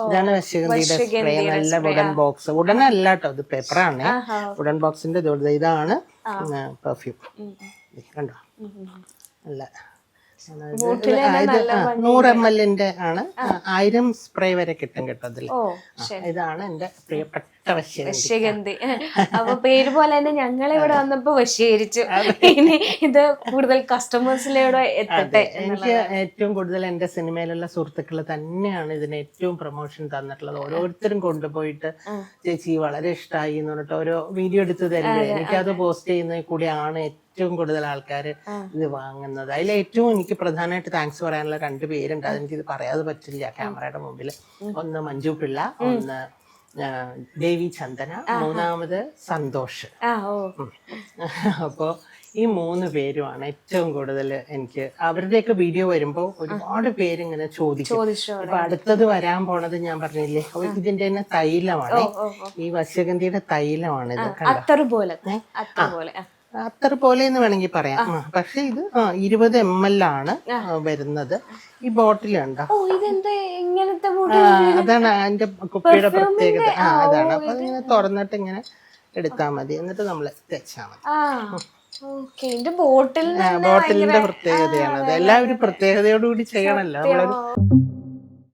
ഇതാണ് വശഗന്ധിയുടെ സ്പ്രേ. നല്ല wooden box. Wooden അല്ല കേട്ടോ, ഇത് പേപ്പറാണ്. വുഡൻ ബോക്സിന്റെ ഇതാണ് പെർഫ്യൂം. കണ്ടോ, നല്ല 100 ml ആണ്. 1000 സ്പ്രേ വരെ കിട്ടും കേട്ടോ അതിൽ. ഇതാണ് എന്റെ പ്രിയപ്പെട്ട വശ്യഗന്ധി. അപ്പൊ പേര് പോലെ തന്നെ ഞങ്ങൾ ഇവിടെ വന്നപ്പോ വശീകരിച്ചു. ഇനി ഇത് കൂടുതൽ കസ്റ്റമേഴ്സിലൂടെ എത്തട്ടെ. എനിക്ക് ഏറ്റവും കൂടുതൽ എന്റെ സിനിമയിലുള്ള സുഹൃത്തുക്കൾ തന്നെയാണ് ഇതിന് ഏറ്റവും പ്രൊമോഷൻ തന്നിട്ടുള്ളത്. ഓരോരുത്തരും കൊണ്ടുപോയിട്ട് ചേച്ചി വളരെ ഇഷ്ടമായി എന്ന് പറഞ്ഞിട്ട് ഓരോ വീഡിയോ എടുത്ത് തരുന്നത്, എനിക്കത് പോസ്റ്റ് ചെയ്യുന്നതിൽ കൂടിയാണ് ഏറ്റവും കൂടുതൽ ആൾക്കാർ ഇത് വാങ്ങുന്നത്. അതിൽ ഏറ്റവും എനിക്ക് പ്രധാനമായിട്ട് താങ്ക്സ് പറയാനുള്ള 2 പേരുണ്ട്. അതെനിക്കിത് പറയാതെ പറ്റില്ല ക്യാമറയുടെ മുമ്പിൽ. ഒന്ന് മഞ്ജു പിള്ള, ഒന്ന് ദേവി ചന്ദന, മൂന്നാമത് സന്തോഷ്. അപ്പോ ഈ 3 പേരുമാണ് ഏറ്റവും കൂടുതൽ എനിക്ക്. അവരുടെയൊക്കെ വീഡിയോ വരുമ്പോ ഒരുപാട് പേരിങ്ങനെ ചോദിക്കും. അപ്പൊ അടുത്തത് വരാൻ പോണത് ഞാൻ പറഞ്ഞില്ലേ, ഇതിന്റെ തന്നെ തൈലമാണ്. ഈ വശ്യഗന്ധിയുടെ തൈലമാണ് ഇത്. അത്ര പോലെ എന്ന് വേണമെങ്കിൽ പറയാം. പക്ഷെ ഇത് 20 ml ആണ് വരുന്നത്. ഈ ബോട്ടിലുണ്ടോ, അതാണ് അതിന്റെ കുപ്പിയുടെ പ്രത്യേകത. അതാണ്. അപ്പൊ അതിങ്ങനെ തുറന്നിട്ട് ഇങ്ങനെ എടുത്താൽ മതി. എന്നിട്ട് നമ്മള് തേച്ചാൽ മതി. ബോട്ടിലിന്റെ പ്രത്യേകതയാണ് അത്. എല്ലാവരും പ്രത്യേകതയോടുകൂടി ചെയ്യണല്ലോ നമ്മളൊരു